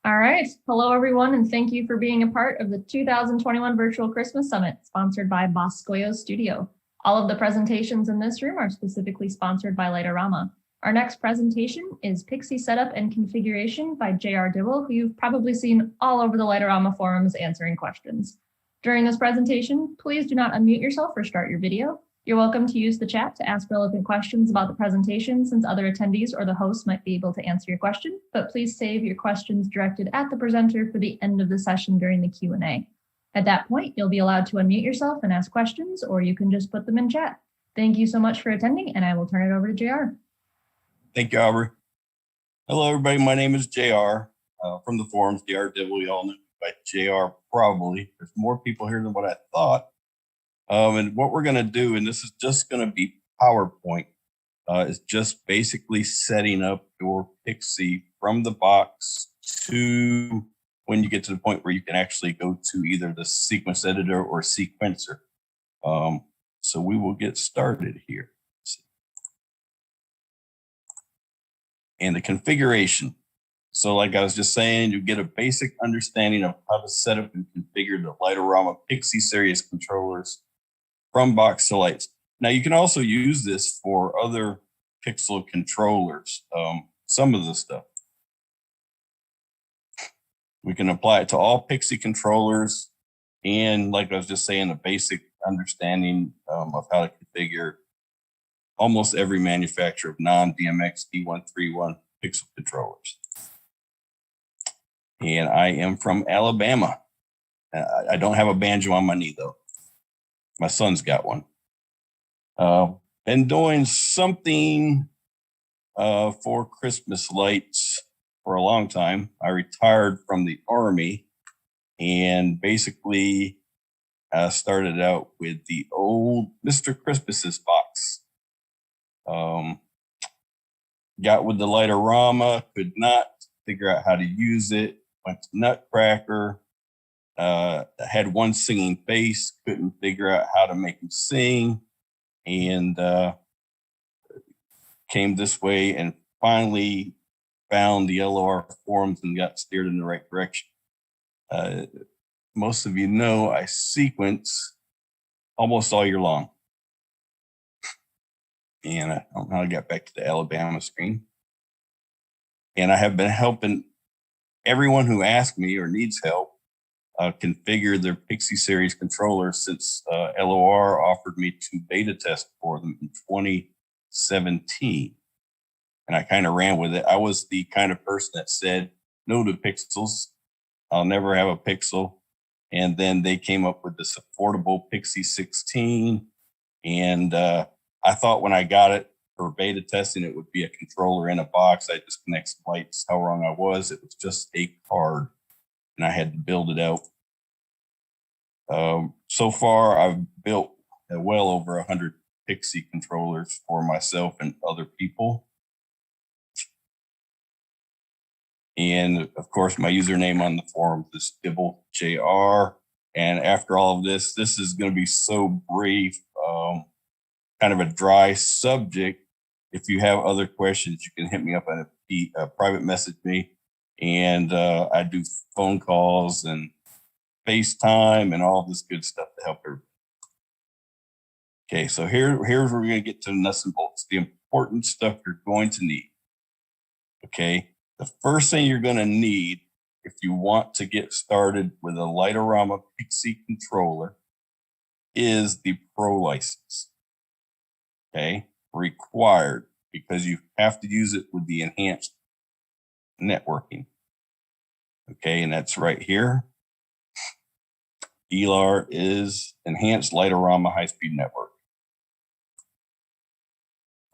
All right. Hello, everyone, and thank you for being a part of the 2021 Virtual Christmas Summit, sponsored by Boscoyo Studio. All of the presentations in this room are specifically sponsored by Lightorama. Our next presentation is Pixie Setup and Configuration by J.R. Dibble, who you've probably seen all over the Lightorama forums answering questions. During this presentation, please do not unmute yourself or start your video. You're welcome to use the chat to ask relevant questions about the presentation, since other attendees or the host might be able to answer your question, but please save your questions directed at the presenter for the end of the session during the Q&A. At that point, you'll be allowed to unmute yourself and ask questions, or you can just put them in chat. Thank you so much for attending, and I will turn it over to JR. Thank you, Aubrey. Hello, everybody. My name is JR from the forums. JR Dibble, you all know by JR probably. There's more people here than what I thought. And what we're going to do, and this is just going to be PowerPoint, is just basically setting up your Pixie from the box to when you get to the point where you can actually go to either the sequence editor or sequencer. So we will get started here. And the configuration. So like I was just saying, you get a basic understanding of how to set up and configure the Lightorama Pixie series controllers from box to lights. Now you can also use this for other Pixel controllers, some of the stuff. We can apply it to all Pixie controllers, and like I was just saying, a basic understanding of how to configure almost every manufacturer of non-DMX D131 Pixel controllers. And I am from Alabama. I don't have a banjo on my knee though. My son's got one. Been doing something for Christmas lights for a long time. I retired from the Army and basically started out with the old Mr. Christmas's box. Got with the Lightorama, could not figure out how to use it, went to Nutcracker, had one singing bass, couldn't figure out how to make him sing, and came this way and finally found the LOR forums and got steered in the right direction. Most of you know I sequence almost all year long. And I don't know how I got back to the Alabama screen. And I have been helping everyone who asks me or needs help configure their Pixie series controller since LOR offered me to beta test for them in 2017. And I kind of ran with it. I was the kind of person that said no to pixels. I'll never have a pixel. And then they came up with this affordable Pixie 16. And I thought when I got it for beta testing, it would be a controller in a box. I just connect some lights. How wrong I was. It was just a card, and I had to build it out. So far, I've built well over 100 Pixie controllers for myself and other people. And of course, my username on the forum is Dibble JR. And after all of this is going to be so brief. Kind of a dry subject. If you have other questions, you can hit me up on a private message me. And I do phone calls and FaceTime and all this good stuff to help everybody. Okay, so here's where we're going to get to the nuts and bolts, the important stuff you're going to need. Okay, the first thing you're going to need if you want to get started with a Lightorama Pixie controller is the Pro license. Okay, required because you have to use it with the enhanced networking. Okay, and that's right here. ELAR is Enhanced Lightorama High-Speed Network.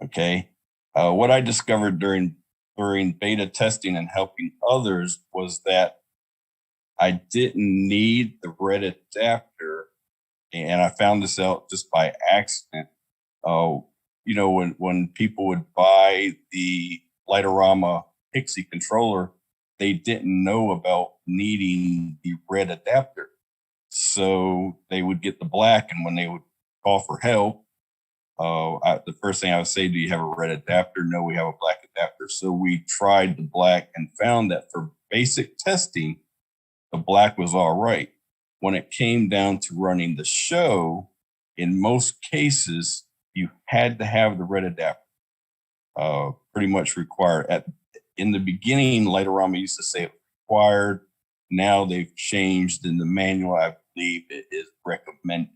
Okay, what I discovered during beta testing and helping others was that I didn't need the red adapter, and I found this out just by accident. You know, when people would buy the Lightorama Pixie controller, they didn't know about needing the red adapter. So they would get the black, and when they would call for help, the first thing I would say, do you have a red adapter? No, we have a black adapter. So we tried the black and found that for basic testing, the black was all right. When it came down to running the show, in most cases, you had to have the red adapter. Pretty much required. In the beginning, Lightorama used to say it required. Now they've changed in the manual. I believe it is recommended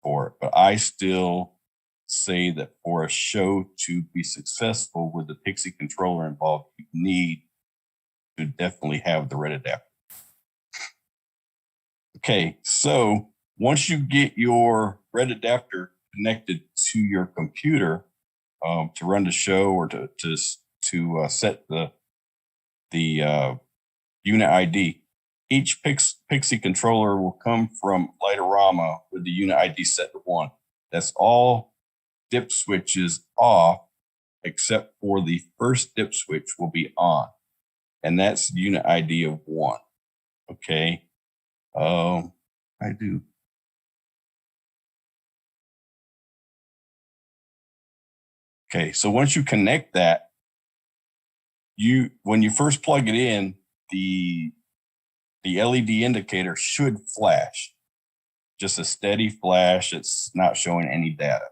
for it, but I still say that for a show to be successful with the Pixie controller involved, you need to definitely have the red adapter. Okay, so once you get your red adapter connected to your computer to run the show or to set the unit ID, each Pixie controller will come from Lightorama with the unit ID set to 1. That's all dip switches off, except for the first dip switch will be on, and that's unit ID of 1. Okay, I do. Okay, so once you connect that, when you first plug it in, the LED indicator should flash, just a steady flash. It's not showing any data.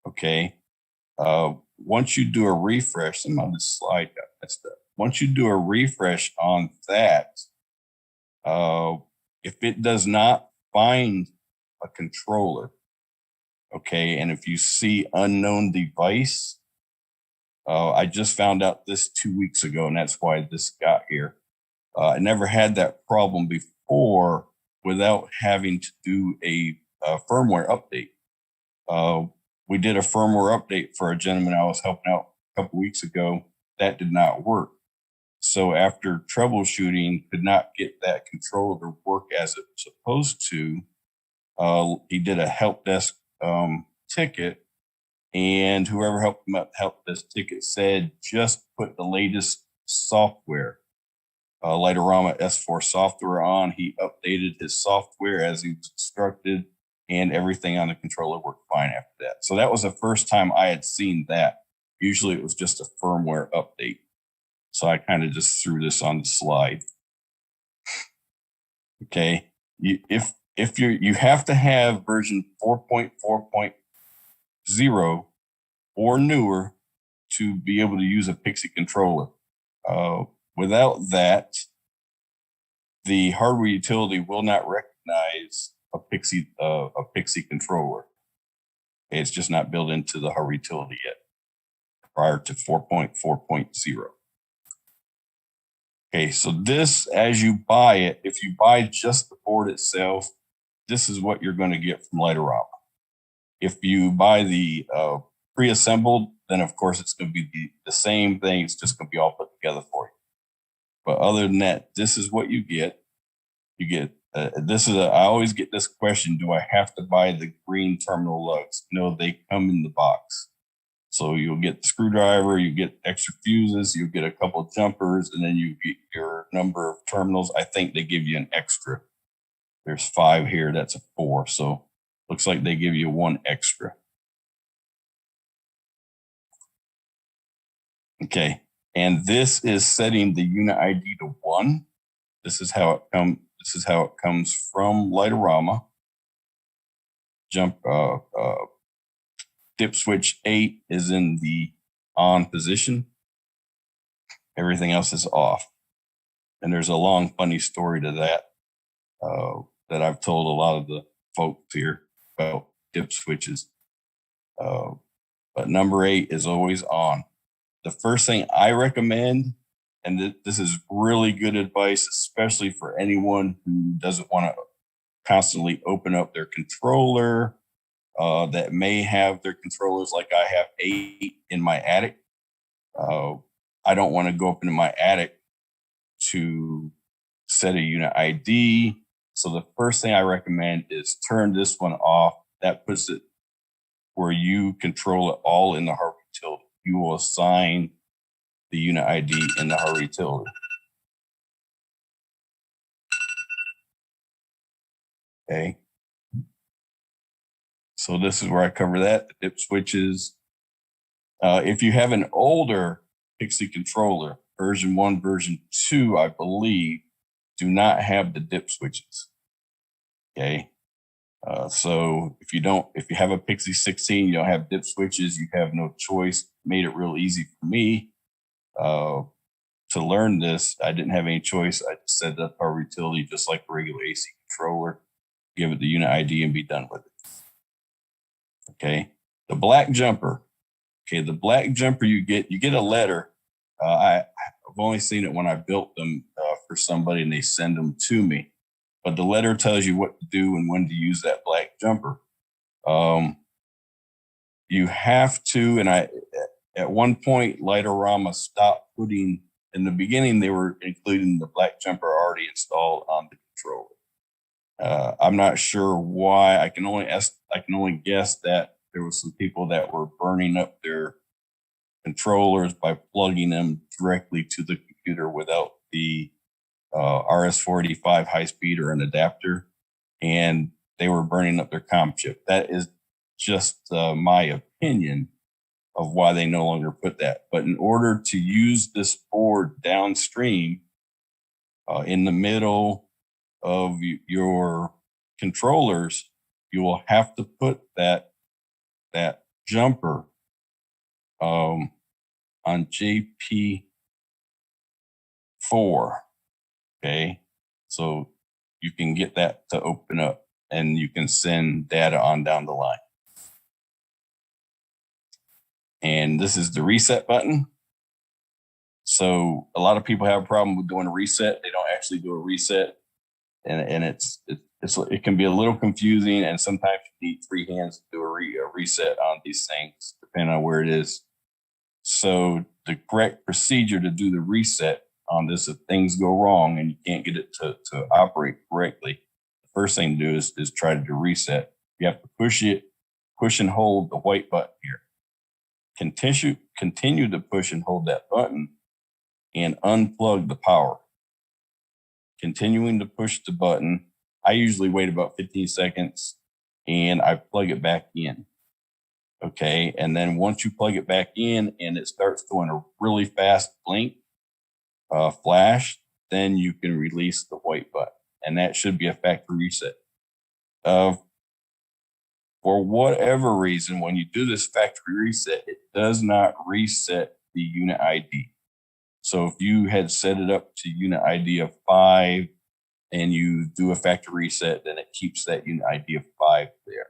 Okay. Once you do a refresh, I'm on this slide. That's the, once you do a refresh on that, if it does not find a controller, okay, and if you see unknown device, I just found out this 2 weeks ago, and that's why this got here. I never had that problem before without having to do a firmware update. We did a firmware update for a gentleman I was helping out a couple weeks ago. That did not work. So after troubleshooting, could not get that controller to work as it was supposed to. He did a help desk ticket, and whoever helped him out help desk ticket said just put the latest software, Lightorama S4 software on. He updated his software as he was instructed, and everything on the controller worked fine after that. So that was the first time I had seen that. Usually it was just a firmware update. So I kind of just threw this on the slide. Okay, if you have to have version 4.4.0 or newer to be able to use a Pixie controller. Without that, the hardware utility will not recognize a Pixie controller. It's just not built into the hardware utility yet, prior to 4.4.0. Okay, so this, as you buy it, if you buy just the board itself, this is what you're going to get from Lightorama. If you buy the pre-assembled, then of course it's going to be the same thing. It's just going to be all put together for you. But other than that, this is what you get. You get I always get this question: do I have to buy the green terminal lugs? No, they come in the box. So you'll get the screwdriver, you get extra fuses, you get a couple of jumpers, and then you get your number of terminals. I think they give you an extra. There's 5 here. That's a 4. So looks like they give you 1 extra. Okay. And this is setting the unit ID to 1. This is how it comes from Lightorama. Dip switch 8 is in the on position. Everything else is off. And there's a long, funny story to that that I've told a lot of the folks here about dip switches. But number 8 is always on. The first thing I recommend, and this is really good advice, especially for anyone who doesn't want to constantly open up their controller, that may have their controllers like I have 8 in my attic. I don't want to go up into my attic to set a unit ID. So the first thing I recommend is turn this one off. That puts it where you control it all in the hardware utility. You will assign the unit ID in the hardware utility. Okay. So this is where I cover that, the dip switches. If you have an older Pixie controller, version 1, version 2, I believe, do not have the dip switches. Okay. So if you have a Pixie 16, you don't have dip switches, you have no choice. Made it real easy for me to learn this. I didn't have any choice. I just set up our utility just like a regular AC controller, give it the unit ID and be done with it. Okay. The black jumper. Okay. The black jumper you get a letter. I've only seen it when I built them for somebody and they send them to me. But the letter tells you what to do and when to use that black jumper. You have to, and at one point, Lightorama stopped putting, in the beginning, they were including the black jumper already installed on the controller. I'm not sure why. I can only guess that there was some people that were burning up their controllers by plugging them directly to the computer without the RS-485 high speed or an adapter, and they were burning up their comm chip. That is just my opinion of why they no longer put that. But in order to use this board downstream in the middle of your controllers, you will have to put that jumper on JP4. Okay, so you can get that to open up and you can send data on down the line. And this is the reset button. So a lot of people have a problem with doing a reset. They don't actually do a reset. And it can be a little confusing, and sometimes you need 3 hands to do a reset on these things, depending on where it is. So the correct procedure to do the reset on this, if things go wrong and you can't get it to operate correctly, the first thing to do is try to do reset. You have to push and hold the white button here. Continue to push and hold that button and unplug the power. Continuing to push the button. I usually wait about 15 seconds and I plug it back in. Okay. And then once you plug it back in and it starts doing a really fast blink, flash, then you can release the white button. And that should be a factory reset. For whatever reason, when you do this factory reset, it does not reset the unit ID. So if you had set it up to unit ID of 5 and you do a factory reset, then it keeps that unit ID of 5 there.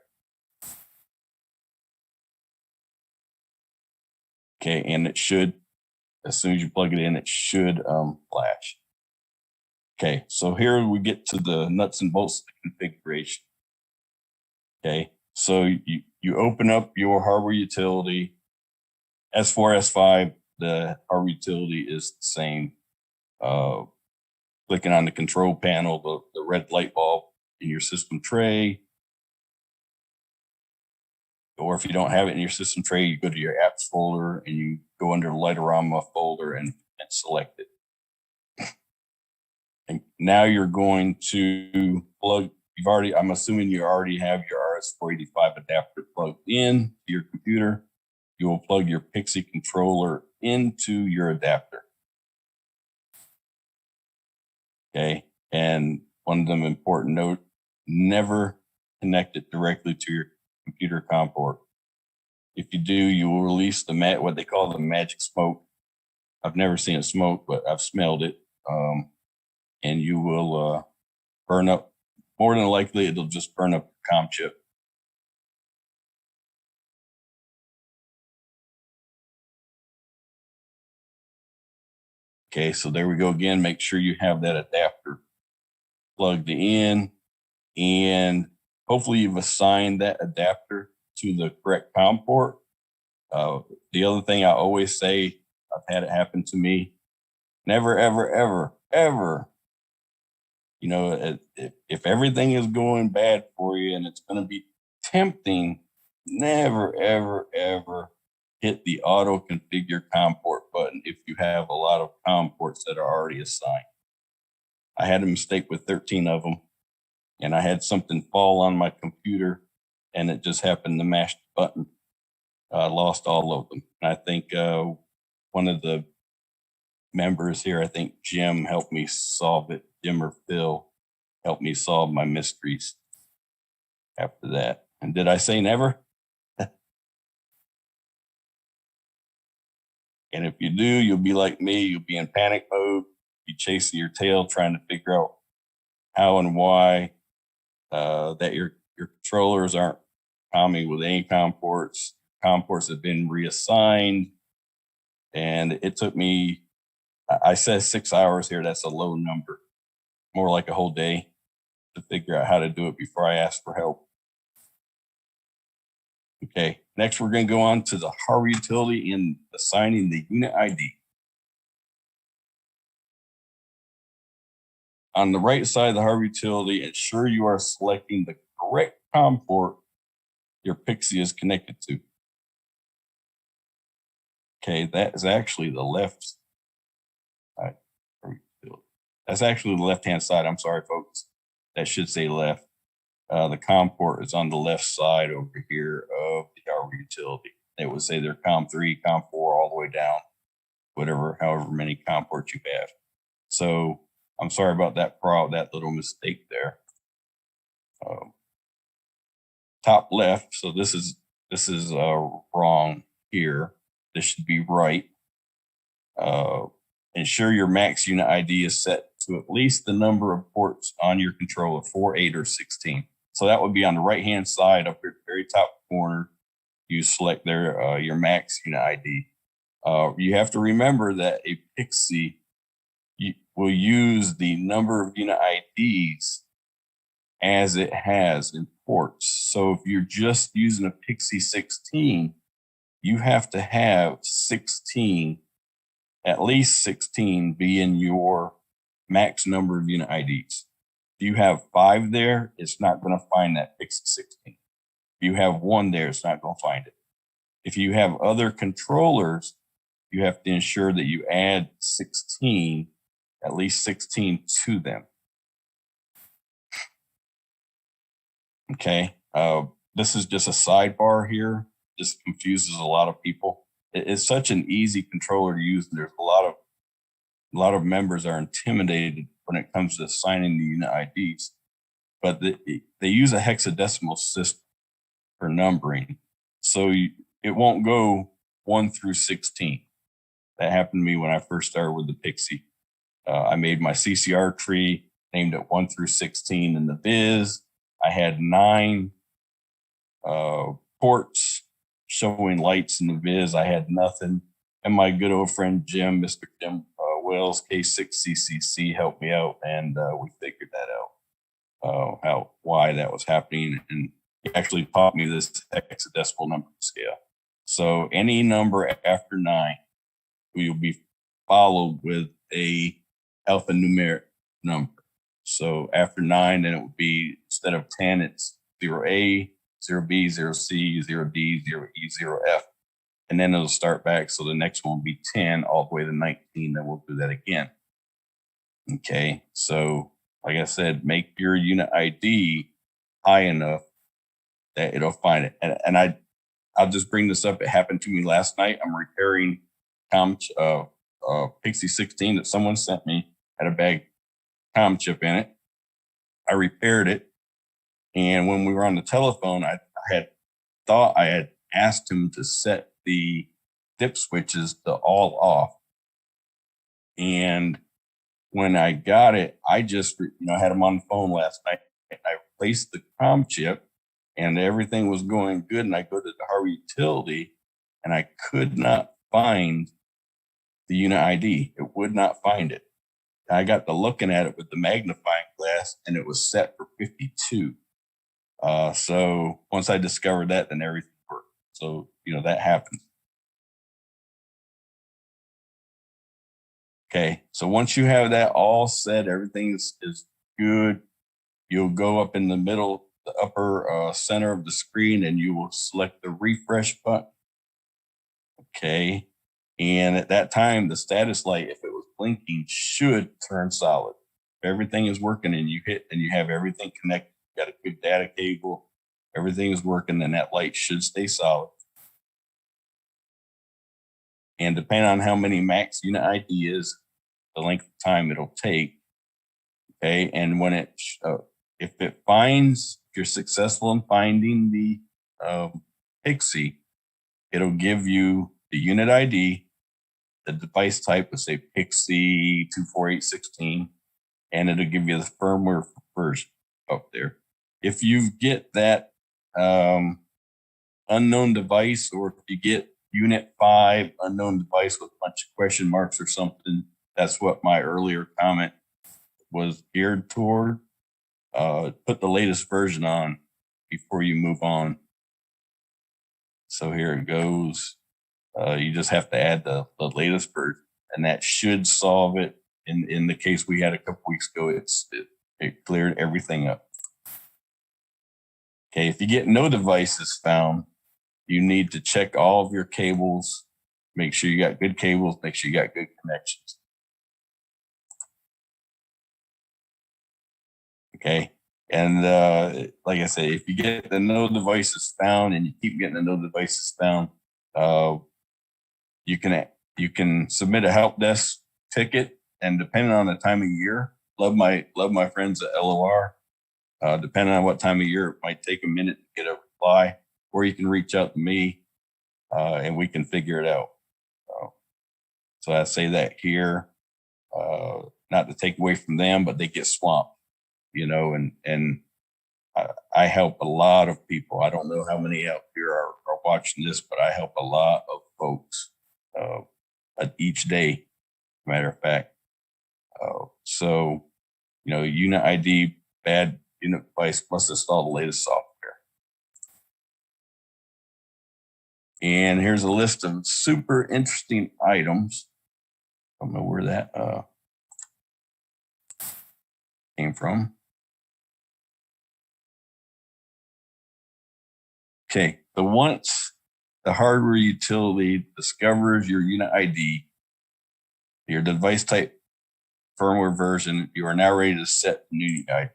Okay, and it should, as soon as you plug it in, it should flash. Okay, so here we get to the nuts and bolts of the configuration. Okay, so you open up your hardware utility. S4, S5, the hardware utility is the same. Clicking on the control panel, the red light bulb in your system tray. Or if you don't have it in your system tray, you go to your apps folder and you go under the Lightorama folder and select it. And now you're going to plug, I'm assuming you already have your RS-485 adapter plugged in to your computer. You will plug your Pixie controller into your adapter. Okay, and one of them important note, never connect it directly to your computer COM port. If you do, you will release what they call the magic smoke. I've never seen it smoke, but I've smelled it. And you will burn up, more than likely, it'll just burn up the COM chip. Okay, so there we go again. Make sure you have that adapter plugged in, and hopefully you've assigned that adapter to the correct COM port. The other thing I always say, I've had it happen to me, never, ever, ever, ever, if everything is going bad for you and it's going to be tempting, never, ever, ever hit the auto configure COM port button if you have a lot of COM ports that are already assigned. I had a mistake with 13 of them, and I had something fall on my computer, and it just happened to mash the button. I lost all of them. And I think one of the members here. I think Jim helped me solve it. Jim or Phil helped me solve my mysteries after that. And did I say never? And if you do, you'll be like me. You'll be in panic mode. Be chasing your tail, trying to figure out how and why that your controllers aren't coming with any COM ports. COM ports have been reassigned. And it took me, I said 6 hours here. That's a low number. More like a whole day to figure out how to do it before I asked for help. Okay, next we're going to go on to the hardware utility in assigning the unit ID. On the right side of the hardware utility, ensure you are selecting the correct COM port your Pixie is connected to. Okay, that is actually the left side. That's actually the left-hand side. I'm sorry, folks. That should say left. The COM port is on the left side over here of the hardware utility. It would say they're COM 3, COM 4, all the way down, however many COM ports you have. So I'm sorry about that little mistake there. Top left. So this is wrong here. This should be right. Ensure your max unit ID is set to at least the number of ports on your controller, 4, 8, or 16. So that would be on the right-hand side up here at the very top corner. You select there your max unit ID. You have to remember that a Pixie will use the number of unit IDs as it has in ports. So if you're just using a Pixie 16, you have to have 16, at least 16 be in your max number of unit IDs. If you have 5 there, it's not going to find that Pixie 16. If you have 1 there, it's not going to find it. If you have other controllers, you have to ensure that you add 16, at least 16 to them. Okay, this is just a sidebar here. This confuses a lot of people. It's such an easy controller to use. There's a lot of members are intimidated when it comes to assigning the unit IDs, but they use a hexadecimal system for numbering. So it won't go 1 through 16. That happened to me when I first started with the Pixie. I made my CCR tree, named it 1 through 16 in the Viz. I had 9 ports showing lights in the Viz. I had nothing. And my good old friend Jim, Mr. Jim Wells, K6CCC, helped me out, and we figured that out, why that was happening. And he actually taught me this hexadecimal number scale. So any number after 9 will be followed with a alphanumeric number. So after 9, then it would be, instead of 10, it's 0A, 0B, 0C, 0D, 0E, 0F. And then it'll start back. So the next one will be 10 all the way to 19. Then we'll do that again. Okay. So like I said, make your unit ID high enough that it'll find it. And I'll just bring this up. It happened to me last night. I'm repairing Pixie 16 that someone sent me, had a bag COM chip in it. I repaired it. And when we were on the telephone, I had thought I had asked him to set the dip switches to all off. And when I got it, I just, had him on the phone last night. And I replaced the COM chip and everything was going good. And I go to the hardware utility and I could not find the unit ID. It would not find it. I got to looking at it with the magnifying glass and it was set for 52. So once I discovered that, then everything worked. So, that happens. Okay. So once you have that all set, everything is good. You'll go up in the middle, the upper center of the screen, and you will select the refresh button. Okay. And at that time, the status light, if it was blinking, should turn solid. If everything is working and you hit and you have everything connected, you got a good data cable, everything is working, then that light should stay solid. And depending on how many max unit ID is, the length of time it'll take. Okay, and when if you're successful in finding the Pixie, it'll give you the unit ID, the device type, let's say Pixie 24816, and it'll give you the firmware version up there. If you get that unknown device, or if you get unit 5 unknown device with a bunch of question marks or something, that's what my earlier comment was geared toward. Put the latest version on before you move on. So here it goes. You just have to add the latest version, and that should solve it. In the case we had a couple weeks ago, it cleared everything up. Okay, if you get no devices found, you need to check all of your cables, make sure you got good cables, make sure you got good connections. Okay, and like I say, if you get the no devices found and you keep getting the no devices found, you can submit a help desk ticket, and depending on the time of year, love my friends at LOR. Depending on what time of year, it might take a minute to get a reply, or you can reach out to me and we can figure it out. So I say that here, not to take away from them, but they get swamped, and I help a lot of people. I don't know how many out here are watching this, but I help a lot of folks each day, matter of fact. So, unit ID, bad unit device, must install the latest software. And here's a list of super interesting items. I don't know where that came from. Okay, once the hardware utility discovers your unit ID, your device type, firmware version, you are now ready to set the new unit ID.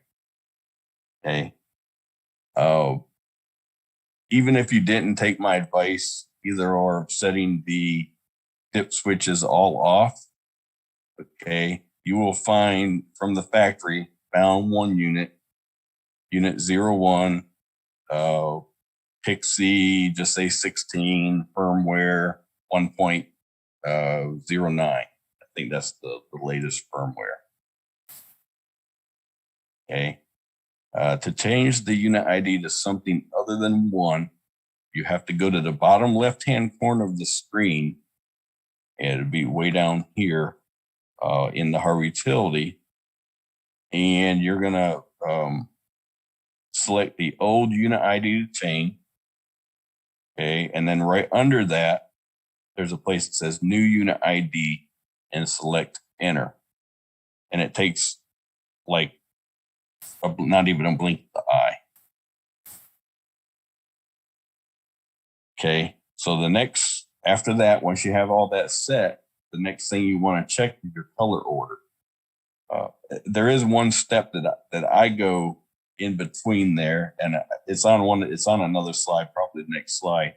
Okay. Even if you didn't take my advice, either or setting the dip switches all off, okay, you will find from the factory bound 1 unit 01, Pixie, just say 16, firmware 1.09. I think that's the latest firmware. Okay. To change the unit ID to something other than 1, you have to go to the bottom left-hand corner of the screen, and it'll be way down here in the hardware utility, and you're gonna select the old unit ID to change. Okay, and then right under that, there's a place that says new unit ID, and select enter, and it takes like not even a blink of the eye. Okay, so after that, once you have all that set, the next thing you want to check is your color order. There is one step that I go in between there, and it's on another slide, probably the next slide.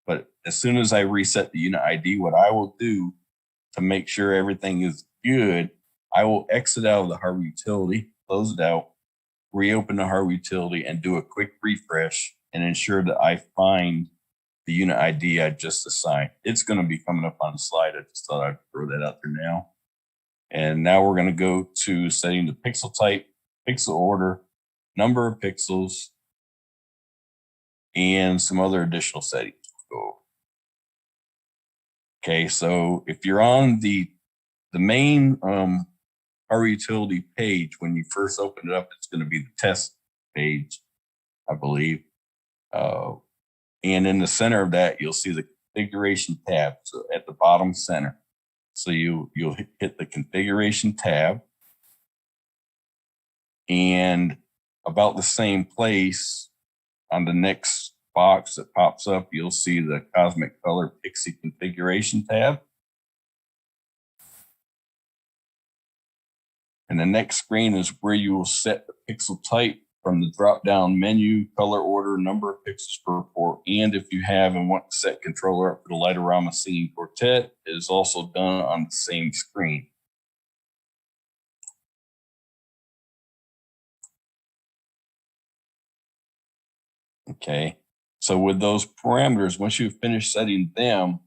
But as soon as I reset the unit ID, what I will do to make sure everything is good, I will exit out of the hardware utility, close it out, reopen the hardware utility, and do a quick refresh and ensure that I find the unit ID I just assigned. It's going to be coming up on the slide. I just thought I'd throw that out there now. And now we're going to go to setting the pixel type, pixel order, number of pixels, and some other additional settings. Okay, so if you're on the main hardware utility page, when you first open it up, it's going to be the test page, I believe. And in the center of that, you'll see the configuration tab. So at the bottom center. So you'll hit the configuration tab, and about the same place on the next box that pops up, you'll see the Cosmic Color Pixie configuration tab. And the next screen is where you will set the pixel type from the drop-down menu, color order, number of pixels per port, and if you have and want to set controller up for the Light-O-Rama Singing Quartet, it is also done on the same screen. Okay. So with those parameters, once you've finished setting them,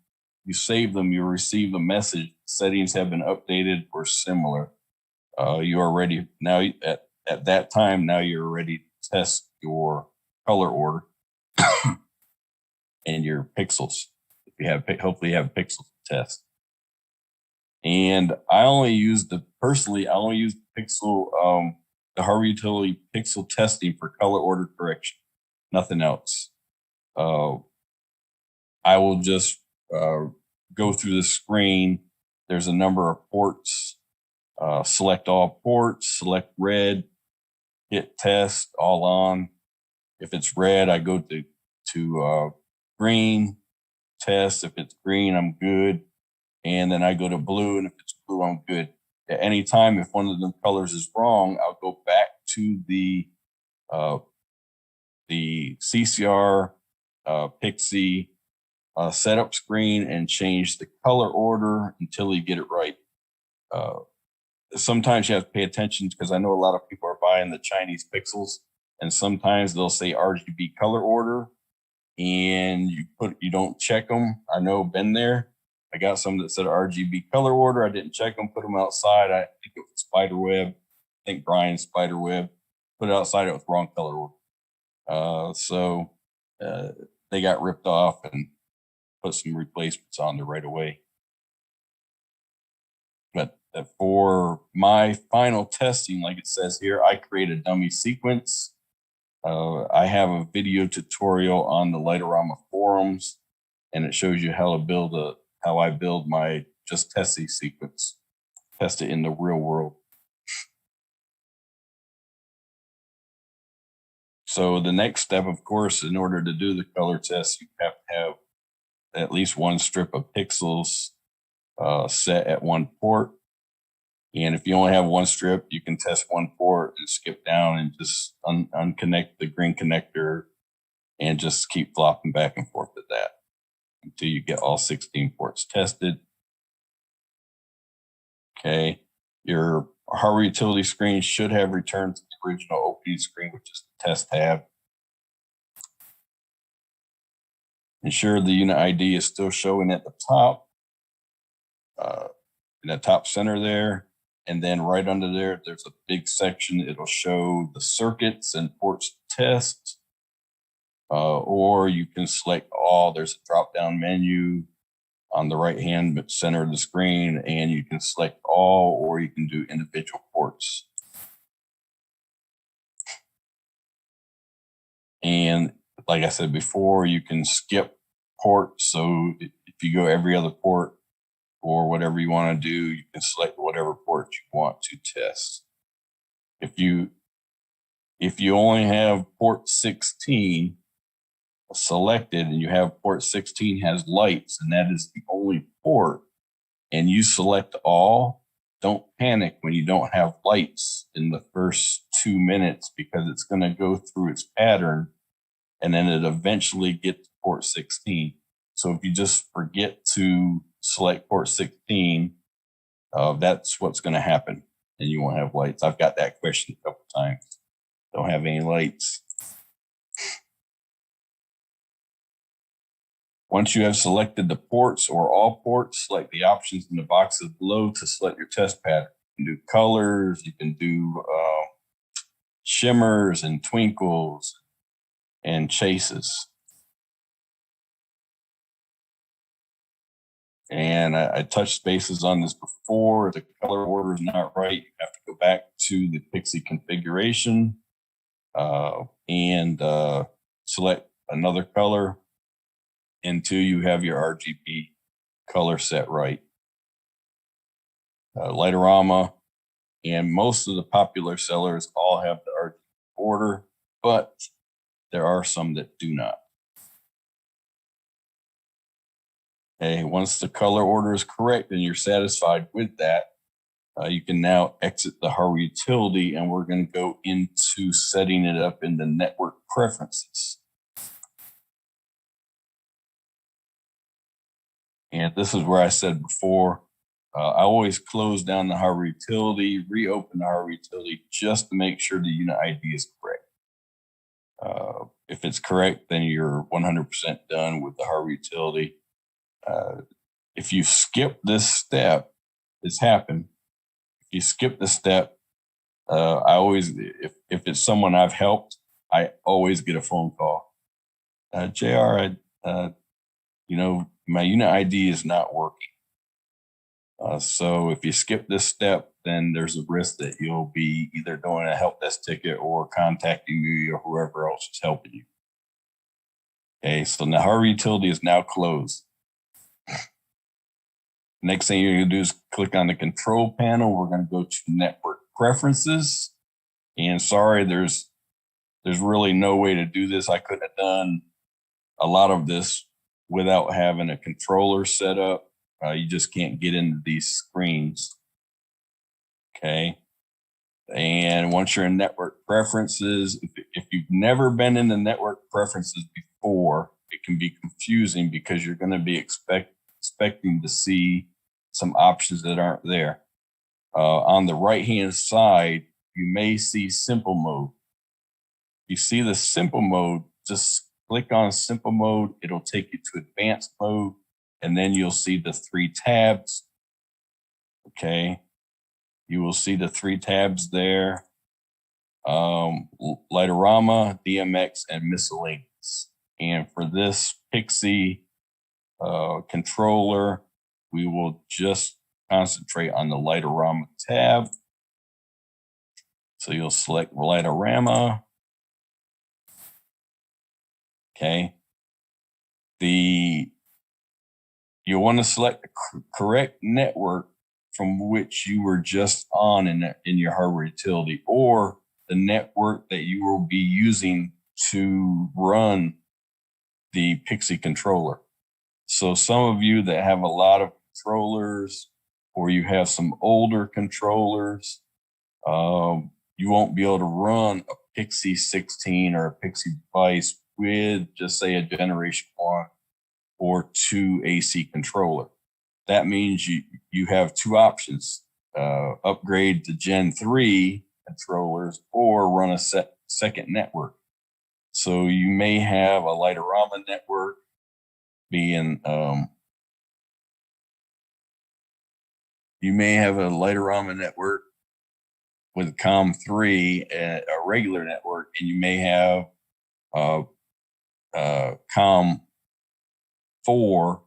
you save them, you receive a message. Settings have been updated or similar. You are ready now at that time. Now you're ready to test your color order and your pixels. If you have, hopefully you have pixels to test. And I only use the pixel, the hardware utility pixel testing for color order correction, nothing else. I will just go through the screen. There's a number of ports. Select all ports, select red, hit test, all on. If it's red, I go to green, test. If it's green, I'm good. And then I go to blue, and if it's blue, I'm good. At any time, if one of the colors is wrong, I'll go back to the CCR Pixie setup screen and change the color order until you get it right. Sometimes you have to pay attention because I know a lot of people are buying the Chinese pixels, and sometimes they'll say RGB color order, and you don't check them. I know, been there. I got some that said RGB color order. I didn't check them, put them outside. I think it was Spiderweb. I think Brian Spiderweb put it outside. It was wrong color order. So they got ripped off and put some replacements on there right away. But for my final testing, like it says here, I create a dummy sequence. I have a video tutorial on the Lightorama forums, and it shows you how I build my just testing sequence, test it in the real world. So the next step, of course, in order to do the color test, you have to have at least one strip of pixels set at one port. And if you only have one strip, you can test one port and skip down and just unconnect the green connector and just keep flopping back and forth with that until you get all 16 ports tested. Okay. Your hardware utility screen should have returned to the original opening screen, which is the test tab. Ensure the unit ID is still showing at the top, in the top center there. And then right under there, there's a big section. It'll show the circuits and ports to test. Or you can select all. There's a drop-down menu on the right-hand center of the screen, and you can select all, or you can do individual ports. And like I said before, you can skip ports. So if you go every other port or whatever you want to do, you can select whatever port you want to test. If you only have port 16 selected and you have port 16 has lights and that is the only port, and you select all, don't panic when you don't have lights in the first 2 minutes, because it's going to go through its pattern and then it eventually gets to port 16. So if you just forget to select port 16, that's what's going to happen, and you won't have lights. I've got that question a couple times. Don't have any lights. Once you have selected the ports or all ports, select the options in the boxes below to select your test pattern. You can do colors, you can do shimmers and twinkles and chases. And I touched bases on this before. If the color order is not right, you have to go back to the Pixie configuration and select another color until you have your RGB color set right. Lightorama and most of the popular sellers all have the RGB order, but there are some that do not. Okay, once the color order is correct and you're satisfied with that, you can now exit the hardware utility, and we're going to go into setting it up in the network preferences. And this is where I said before, I always close down the hardware utility, reopen the hardware utility just to make sure the unit ID is correct. If it's correct, then you're 100% done with the hardware utility. If you skip this step, it's happened. If you skip the step, I always, if it's someone I've helped, I always get a phone call. JR, my unit ID is not working. So if you skip this step, then there's a risk that you'll be either doing a help desk ticket or contacting me or whoever else is helping you. Okay, so the hardware utility is now closed. Next thing you're going to do is click on the control panel. We're going to go to network preferences. And sorry, there's really no way to do this. I couldn't have done a lot of this without having a controller set up. You just can't get into these screens. Okay. And once you're in network preferences, if you've never been in the network preferences before, it can be confusing because you're going to be expecting to see some options that aren't there. On the right-hand side, you may see simple mode. You see the simple mode, just click on simple mode. It'll take you to advanced mode, and then you'll see the 3 tabs. Okay. You will see the 3 tabs there. Lightorama, DMX, and miscellaneous. And for this Pixie controller, we will just concentrate on the Lightorama tab. So you'll select Lightorama. Okay. You'll want to select the correct network from which you were just on in your hardware utility, or the network that you will be using to run the Pixie controller. So some of you that have a lot of controllers, or you have some older controllers, you won't be able to run a Pixie 16 or a Pixie device with just say a Generation 1 or 2 AC controller. That means you have 2 options: upgrade to Gen 3 controllers or run a second network. So you may have a Lightorama network being, you may have a Lightorama network with COM3, a regular network, and you may have COM4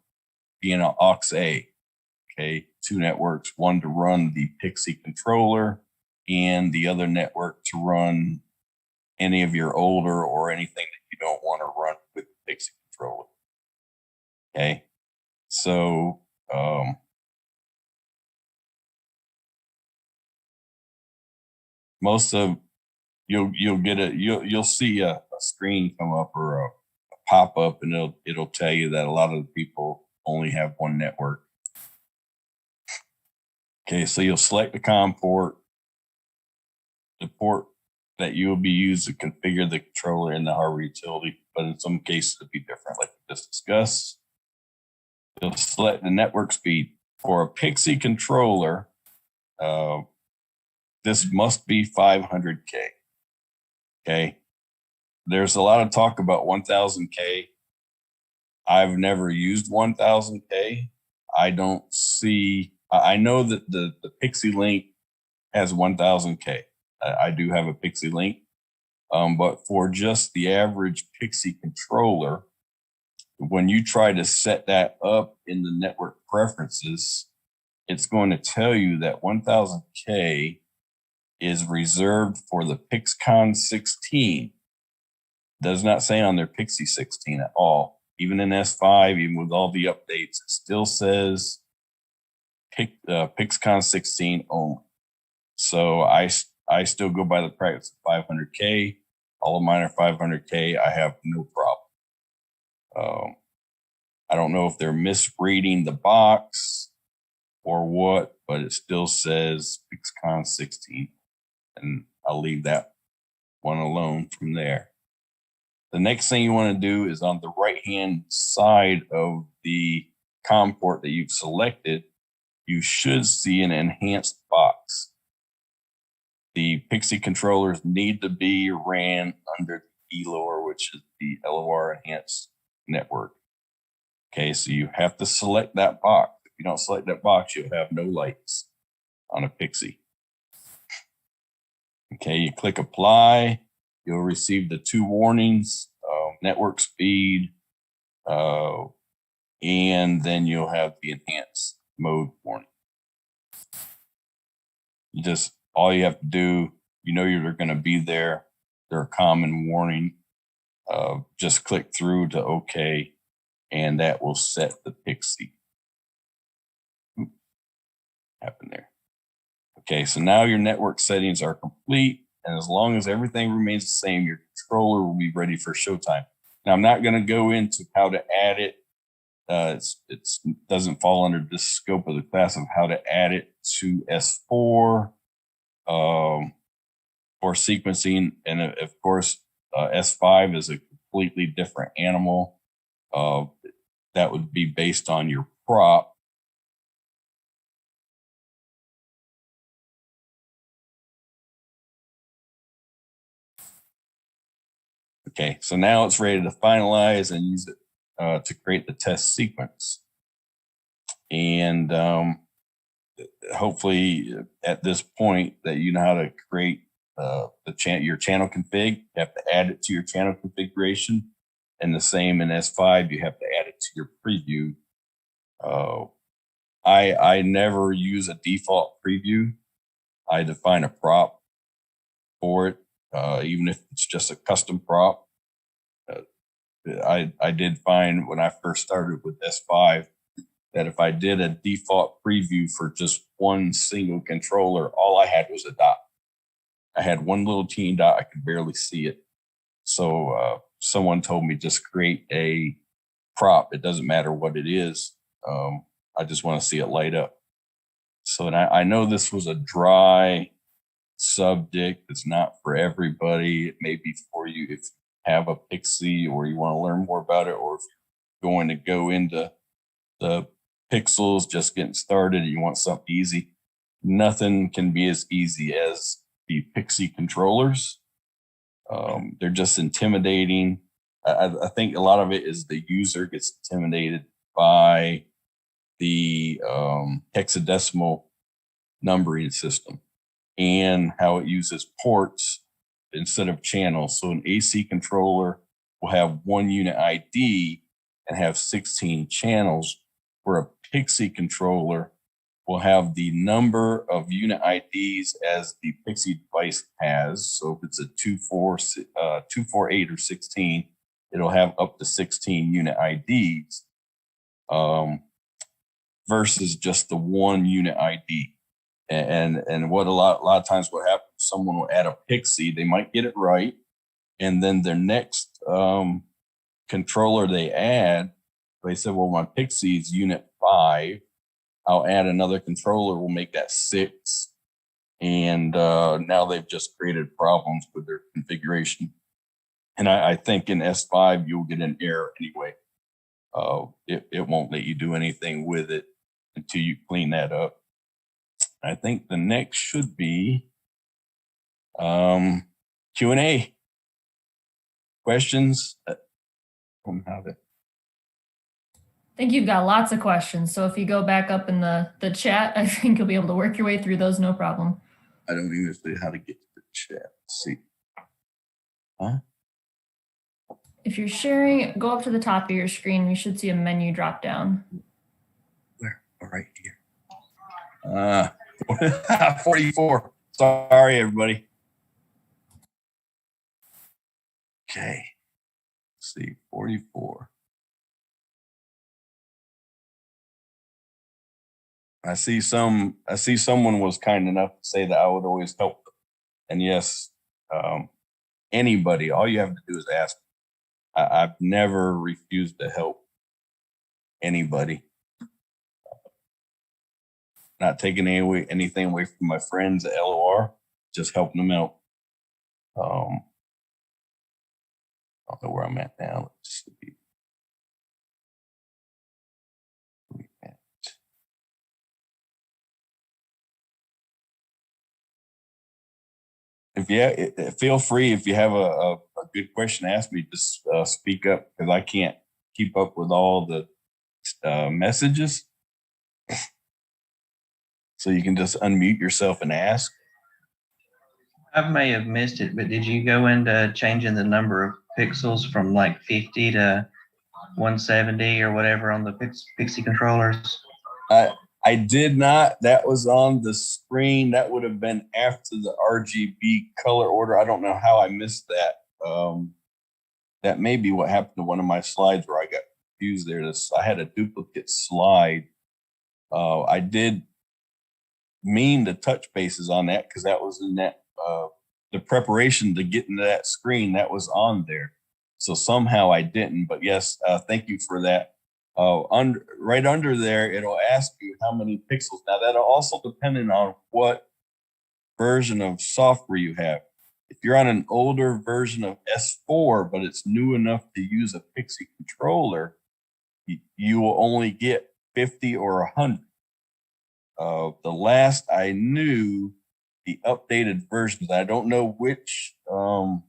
being an aux-A. Okay, 2 networks, one to run the Pixie controller and the other network to run any of your older or anything that you don't want to run with the Pixie controller. Okay, so most of you'll see a screen come up or a pop up, and it'll tell you that a lot of the people only have 1 network. Okay, so you'll select the COM port, the port that you will be used to configure the controller in the hardware utility, but in some cases it'll be different, like we just discussed. You'll select the network speed. For a Pixie controller, this must be 500K. Okay, there's a lot of talk about 1000K. I've never used 1000K. I don't see. I know that the Pixie Link has 1000K. I do have a Pixie Link, but for just the average Pixie controller, when you try to set that up in the network preferences, it's going to tell you that 1000K is reserved for the PixCon 16. Does not say on their Pixie 16 at all. Even in S5, even with all the updates, it still says PixCon 16 only. So I still go by the practice of 500K. All of mine are 500K. I have no problem. I don't know if they're misreading the box or what, but it still says PixCon 16. And I'll leave that one alone from there. The next thing you want to do is on the right-hand side of the COM port that you've selected, you should see an enhanced box. The Pixie controllers need to be ran under ELOR, which is the LOR Enhanced Network. Okay, so you have to select that box. If you don't select that box, you'll have no lights on a Pixie. Okay, you click apply. You'll receive the 2 warnings, network speed, and then you'll have the enhanced mode warning. All you have to do, you're going to be there. They're a common warning. Just click through to OK, and that will set the Pixie. Oops, happened there. Okay, so now your network settings are complete, and as long as everything remains the same, your controller will be ready for showtime. Now, I'm not going to go into how to add it. It doesn't fall under the scope of the class of how to add it to S4 for sequencing, and of course, S5 is a completely different animal. That would be based on your prop. Okay, so now it's ready to finalize and use it to create the test sequence. And hopefully at this point that you know how to create your channel config. You have to add it to your channel configuration. And the same in S5, you have to add it to your preview. I never use a default preview. I define a prop for it, even if it's just a custom prop. I did find when I first started with S5 that if I did a default preview for just one single controller, all I had was a dot. I had one little teeny dot. I could barely see it. So someone told me just create a prop. It doesn't matter what it is. I just want to see it light up. So I know this was a dry subject. It's not for everybody. It may be for you if you have a Pixie or you want to learn more about it, or if you're going to go into the pixels just getting started and you want something easy. Nothing can be as easy as the Pixie controllers. They're just intimidating. I think a lot of it is the user gets intimidated by the hexadecimal numbering system and how it uses ports instead of channels. So an AC controller will have one unit ID and have 16 channels, where a Pixie controller will have the number of unit IDs as the Pixie device has. So if it's a 248 or 16, it'll have up to 16 unit IDs versus just the one unit ID. And what a lot of times what happens, someone will add a Pixie, they might get it right, and then their next controller they add, they said, well, my Pixie is unit 5. I'll add another controller, we'll make that 6. And now they've just created problems with their configuration. And I think in S5, you'll get an error anyway. It won't let you do anything with it until you clean that up. I think the next should be Q&A. Questions from how to... I think you've got lots of questions. So if you go back up in the chat, I think you'll be able to work your way through those, no problem. I don't even know how to get to the chat. Let's see. Huh? If you're sharing, go up to the top of your screen. You should see a menu drop down. Where? Oh, right here. 44. Sorry, everybody. Okay. Let's see, 44. I see someone was kind enough to say that I would always help them. And yes, anybody, all you have to do is ask. I've never refused to help anybody. Not taking anything away from my friends at LOR, just helping them out. I don't know where I'm at now. Let's see. If you feel free, if you have a a good question to ask me, just speak up because I can't keep up with all the messages. So you can just unmute yourself and ask. I may have missed it, but did you go into changing the number of pixels from like 50 to 170 or whatever on the Pixie controllers? I did not. That was on the screen. That would have been after the RGB color order. I don't know how I missed that. That may be what happened to one of my slides where I got confused there. I had a duplicate slide. I did mean to touch bases on that because that was in that the preparation to get into that screen that was on there. So somehow I didn't. But yes, thank you for that. Right under there, it'll ask you how many pixels. Now that'll also depend on what version of software you have. If you're on an older version of S4, but it's new enough to use a Pixie controller, you will only get 50 or 100. The last I knew, the updated versions, I don't know which, the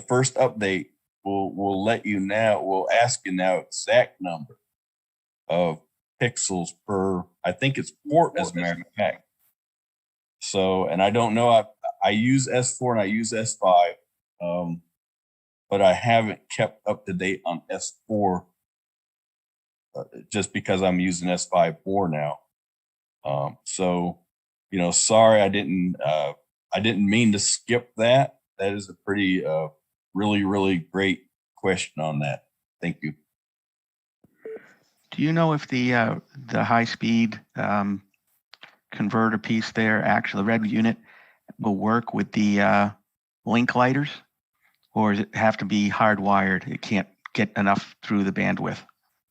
first update will let you now, will ask you now exact number of pixels per, I think it's port as a matter of fact. So, and I don't know, I use S4 and I use S5, but I haven't kept up to date on S4 just because I'm using S5 more now. So, you know, sorry, I didn't mean to skip that. That is a pretty, really, really great question on that. Thank you. Do you know if the high speed converter piece there, actually the red unit, will work with the link lighters, or does it have to be hardwired? It can't get enough through the bandwidth.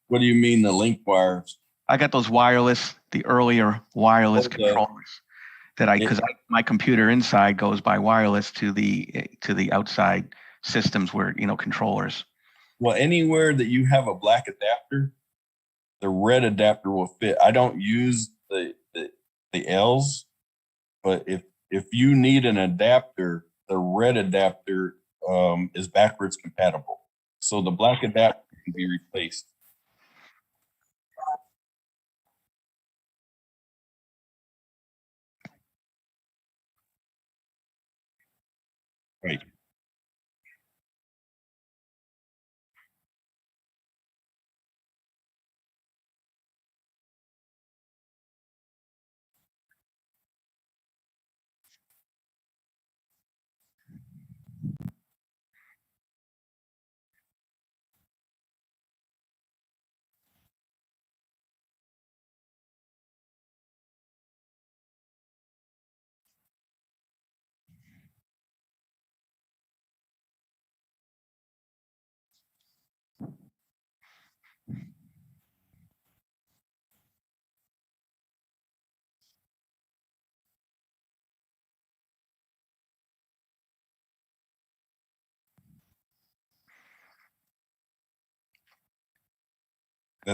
What do you mean the link wires? I got those wireless, the earlier wireless controllers that because my computer inside goes by wireless to the outside systems where, you know, controllers. Well, anywhere that you have a black adapter, the red adapter will fit. I don't use the L's, but if you need an adapter, the red adapter is backwards compatible. So the black adapter can be replaced. Right.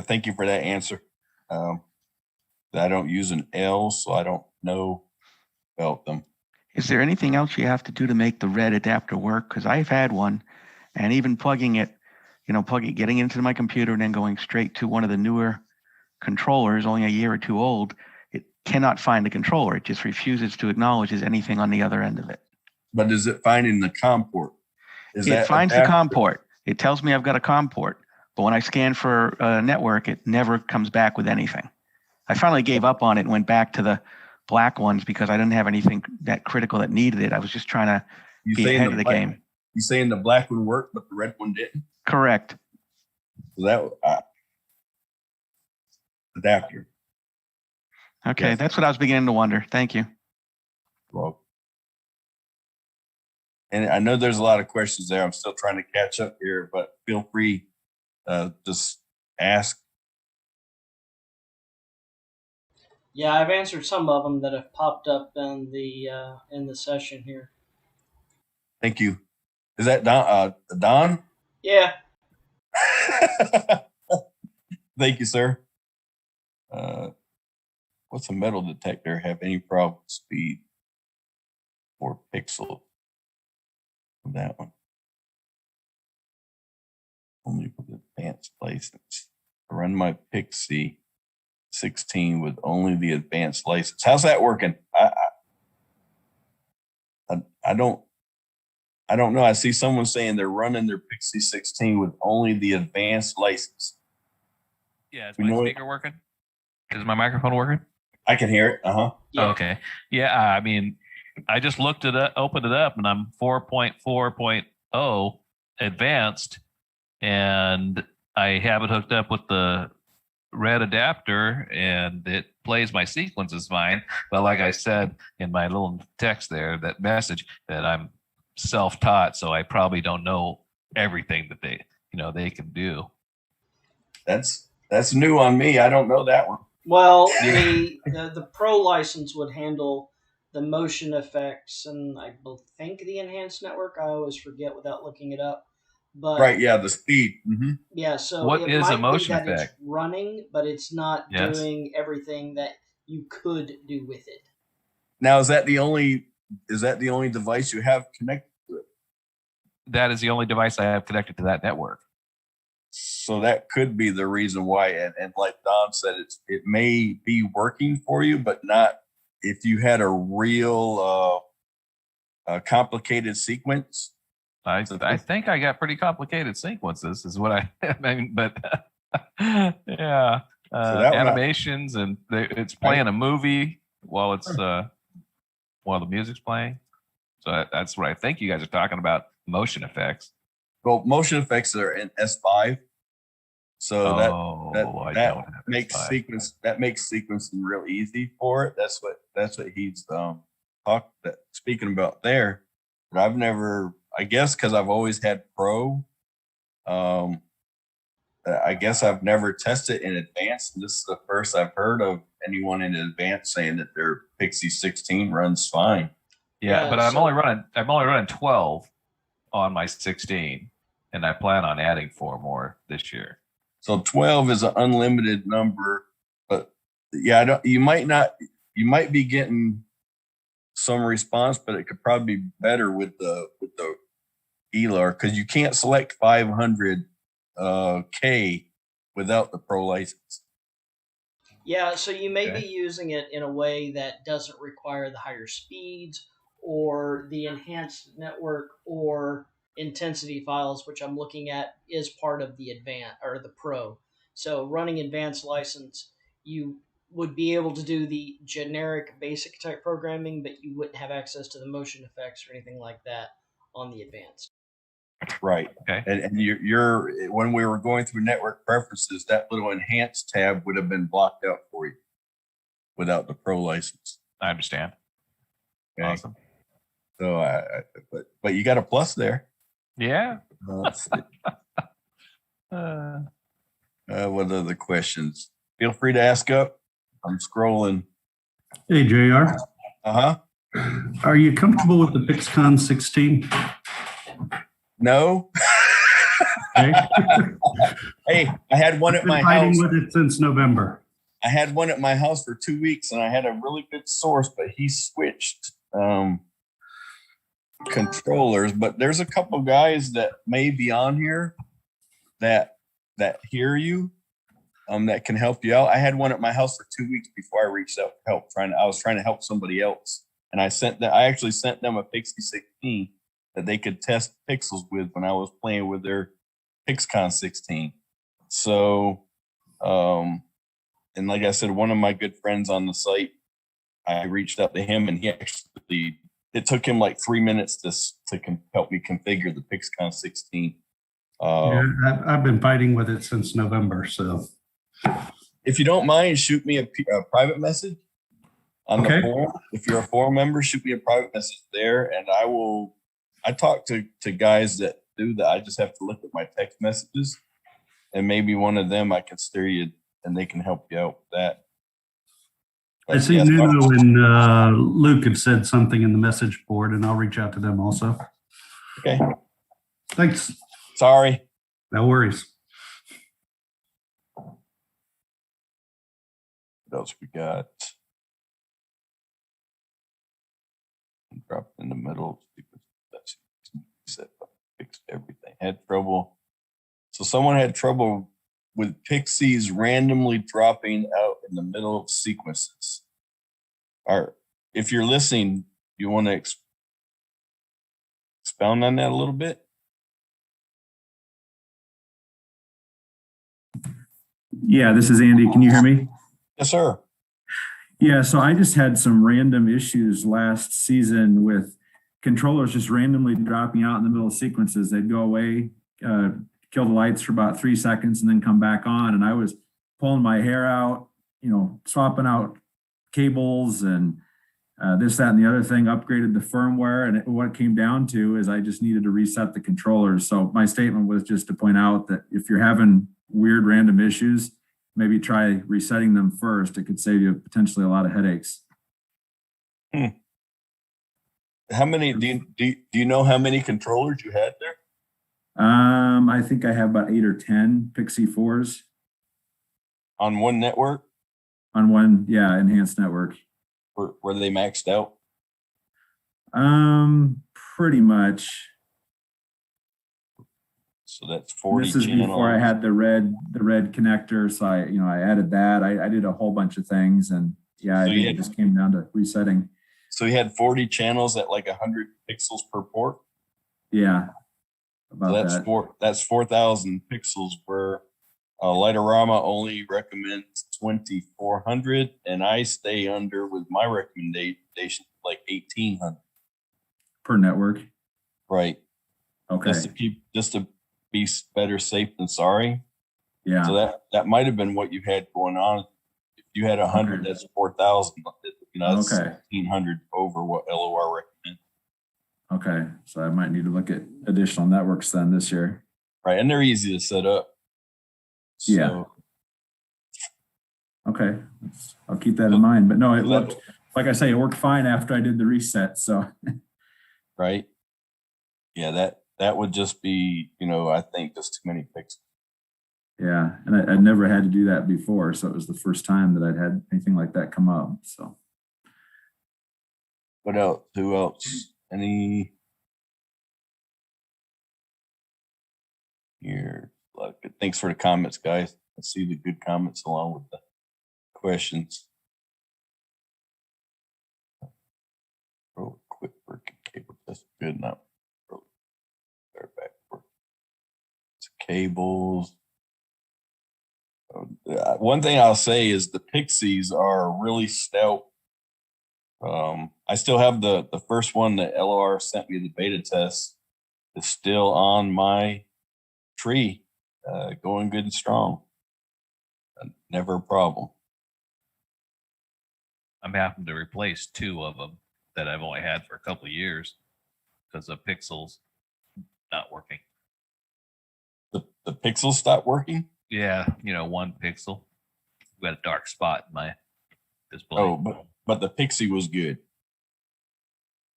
Thank you for that answer. I don't use an L, so I don't know about them. Is there anything else you have to do to make the red adapter work? Because I've had one, and even plugging it, you know, getting into my computer and then going straight to one of the newer controllers, only a year or two old, it cannot find the controller. It just refuses to acknowledge there's anything on the other end of it. But is it finding the COM port? It finds the COM port. It tells me I've got a COM port, but when I scan for a network, it never comes back with anything. I finally gave up on it and went back to the black ones because I didn't have anything that critical that needed it. I was just trying to be ahead of the game. You saying the black one worked, but the red one didn't? Correct. So that adapter. Okay, yes. That's what I was beginning to wonder. Thank you. Well, and I know there's a lot of questions there. I'm still trying to catch up here, but feel free, just ask. Yeah, I've answered some of them that have popped up in the session here. Thank you. Is that Don? Don? Yeah. Thank you, sir. What's a metal detector have any problem with speed or pixel? that one. Only with advanced license. I run my Pixie 16 with only the advanced license. How's that working? I don't know. I see someone saying they're running their Pixie 16 with only the advanced license. Yeah, is my speaker working? Is my microphone working? I can hear it. Yeah. Oh, okay. Yeah, I mean, I just looked it up, opened it up, and I'm 4.4.0 advanced, and I have it hooked up with the red adapter, and it plays my sequences fine. But like I said in my little text there, that message, that I'm self-taught, so I probably don't know everything that they can do. That's new on me. I don't know that one. Well, the pro license would handle the motion effects and I think the enhanced network. I always forget without looking it up. But right, yeah, the speed. Mm-hmm. Yeah, so what it is might a motion be that effect? it's running, but it's not Yes. doing everything that you could do with it. Now, is that the only device you have connected to it? That is the only device I have connected to that network. So that could be the reason why. And like Don said, it may be working for you, but not if you had a real complicated sequence. I think I got pretty complicated sequences, is what I mean. But yeah, animations, and it's playing a movie while it's while the music's playing. So that's what I think you guys are talking about, motion effects. Well, motion effects are in S5, so that makes sequencing real easy for it. That's what he's speaking about there. But I've never, I guess, because I've always had Pro. I guess I've never tested in advanced. This is the first I've heard of anyone in advanced saying that their Pixie 16 runs fine. Yeah, but I'm only running 12 on my 16, and I plan on adding 4 more this year. So 12 is an unlimited number, but yeah, you might be getting some response, but it could probably be better with the ELAR, because you can't select 500 K without the Pro license. Yeah, so you may be using it in a way that doesn't require the higher speeds or the enhanced network or intensity files, which I'm looking at is part of the advanced or the Pro. So running advanced license, you would be able to do the generic basic type programming, but you wouldn't have access to the motion effects or anything like that on the advanced. Right. Okay. And you're when we were going through network preferences, that little enhanced tab would have been blocked out for you without the Pro license. I understand. Okay. Awesome. So but you got a plus there. Yeah. Let's see. What other questions? Feel free to ask up. I'm scrolling. Hey, JR. Uh-huh. Are you comfortable with the PixCon 16? No. Okay. Hey, I had one at my house. I've been fighting with it since November. I had one at my house for 2 weeks, and I had a really good source, but he switched controllers. But there's a couple guys that may be on here that hear you, that can help you out. I had one at my house for 2 weeks before I reached out for help. I was trying to help somebody else, and I actually sent them a Pixie 16 that they could test pixels with when I was playing with their PixCon 16. So, and like I said, one of my good friends on the site, I reached out to him, and it took him like 3 minutes to help me configure the PixCon 16. I've been fighting with it since November. So, if you don't mind, shoot me a private message on the forum. If you're a forum member, shoot me a private message there, and I talk to guys that do that. I just have to look at my text messages, and maybe one of them I can steer you, and they can help you out with that. I see Nuno and Luke had said something in the message board, and I'll reach out to them also. Okay. Thanks. Sorry. No worries. What else we got? Drop in the middle. That's had trouble. So someone had trouble with Pixies randomly dropping out in the middle of sequences. Or if you're listening, you want to expound on that a little bit? Yeah, this is Andy. Can you hear me? Yes, sir. Yeah, so I just had some random issues last season with controllers just randomly dropping out in the middle of sequences. They'd go away, kill the lights for about 3 seconds, and then come back on. And I was pulling my hair out, swapping out cables and this, that, and the other thing, upgraded the firmware. And what it came down to is I just needed to reset the controllers. So my statement was just to point out that if you're having weird random issues, maybe try resetting them first. It could save you potentially a lot of headaches. How many do you know how many controllers you had there? I think I have about 8 or 10 Pixie 4s On one network? on one, enhanced network. Were they maxed out? Pretty much. So that's 40 This is channels. before I had the red connector. So I added that. I did a whole bunch of things, and I think it just came down to resetting. So you had 40 channels at like 100 pixels per port? Yeah. About So that's 4,000 pixels, where Lightorama only recommends 2,400, and I stay under with my recommendation like 1,800 per network. Right. Okay. Just to be better safe than sorry. Yeah. So that might have been what you had going on. If you had 100, Okay. that's 4,000. That's Okay. 1,600 over what LOR recommends. Okay. So I might need to look at additional networks then this year. Right, and they're easy to set up. So, Yeah. Okay. I'll keep that in mind. But no, it worked. Like I say, it worked fine after I did the reset. So. Right. Yeah, that would just be, I think just too many pixels. Yeah, and I'd never had to do that before, so it was the first time that I'd had anything like that come up. So, What else? Who else? Any? Here, a lot of good. Thanks for the comments, guys. I see the good comments along with the questions. Real quick working cable test. Good now. Start back work. It's cables. One thing I'll say is the Pixies are really stout. I still have the first one that LOR sent me, the beta test. It's still on my tree, going good and strong. Never a problem. I'm having to replace 2 of them that I've only had for a couple of years because the pixels not working. The pixels stopped working? Yeah, 1 pixel. Got a dark spot in my display. Oh, but the Pixie was good.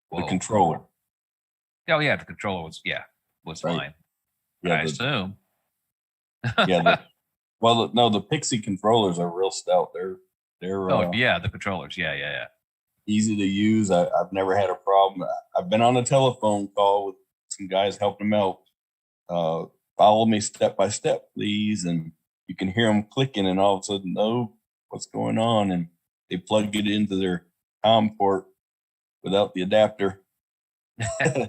Whoa. The controller. Oh yeah, the controller was Right. fine. Yeah, I assume. yeah. The Pixie controllers are real stout. They're The controllers. Yeah. easy to use. I've never had a problem. I've been on a telephone call with some guys helping them out. Follow me step by step, please. And you can hear them clicking, and all of a sudden, what's going on? And they plug it into their COM port without the adapter. So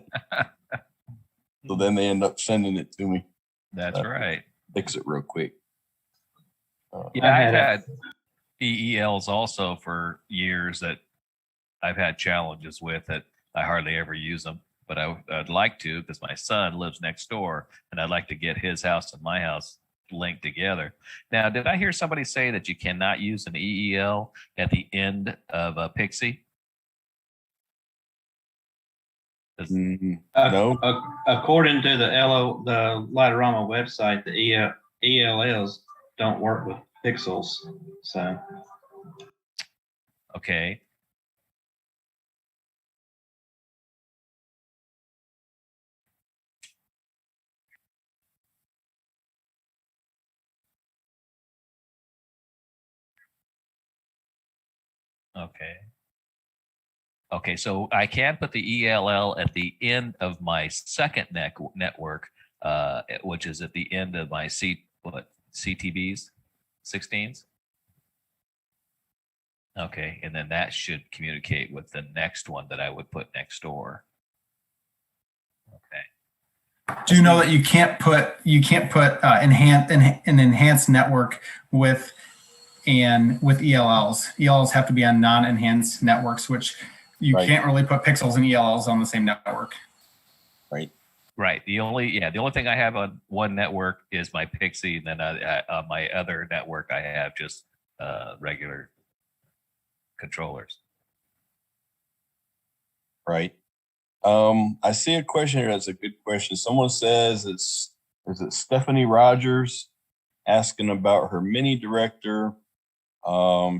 then they end up sending it to me. That's right. Fix it real quick. Yeah, I've had EELs also for years that I've had challenges with that I hardly ever use them, but I'd like to because my son lives next door and I'd like to get his house and my house linked together. Now, did I hear somebody say that you cannot use an EEL at the end of a Pixie? No. According to the Lightorama website, the ELLs don't work with pixels. So. Okay. Okay, so I can put the ELL at the end of my second network, which is at the end of my CTBs, 16s. Okay, and then that should communicate with the next one that I would put next door. Okay. Do you know that you can't put an enhanced network with ELLs? ELLs have to be on non-enhanced networks, which you can't really put pixels and ELLs on the same network. Right. The only thing I have on one network is my Pixie, and then on my other network I have just regular controllers. Right. I see a question here. That's a good question. Someone says is it Stephanie Rogers asking about her mini director.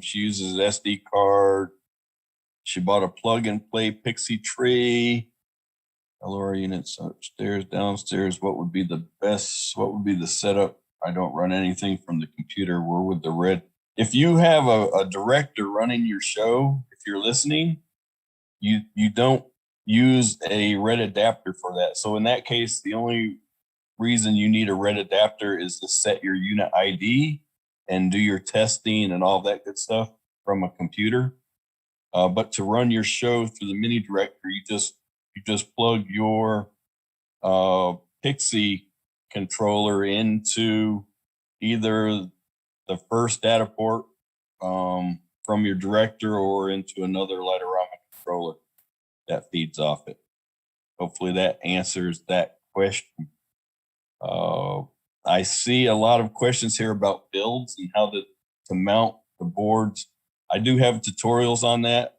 She uses SD card. She bought a plug and play Pixie tree. LOR units upstairs, downstairs. What would be the best? What would be the setup? I don't run anything from the computer. Where would the red? If you have a director running your show, if you're listening, you don't use a red adapter for that. So in that case, the only reason you need a red adapter is to set your unit ID and do your testing and all that good stuff from a computer. But to run your show through the mini director, you just plug your Pixie controller into either the first data port from your director or into another Lightorama controller that feeds off it. Hopefully that answers that question. I see a lot of questions here about builds and how to mount the boards. I do have tutorials on that.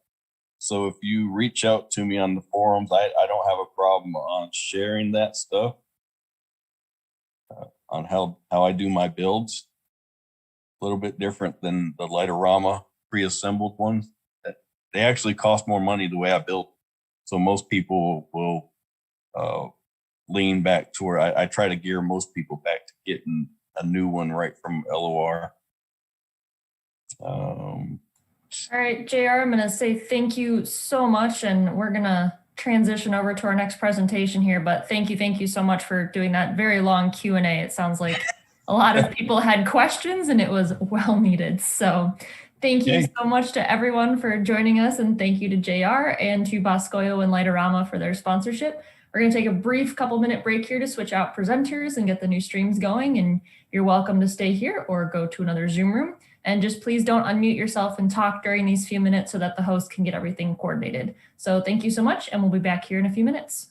So if you reach out to me on the forums, I don't have a problem on sharing that stuff on how I do my builds. A little bit different than the Lightorama pre-assembled ones. They actually cost more money the way I build. So most people will lean back to where I try to gear most people back to getting a new one right from LOR. All right, JR, I'm going to say thank you so much, and we're going to transition over to our next presentation here, but thank you so much for doing that very long Q&A. It sounds like a lot of people had questions, and it was well needed. So thank you so much to everyone for joining us, and thank you to JR and to Boscoyo and Lightorama for their sponsorship. We're going to take a brief couple-minute break here to switch out presenters and get the new streams going, and you're welcome to stay here or go to another Zoom room. And just please don't unmute yourself and talk during these few minutes so that the host can get everything coordinated. So thank you so much, and we'll be back here in a few minutes.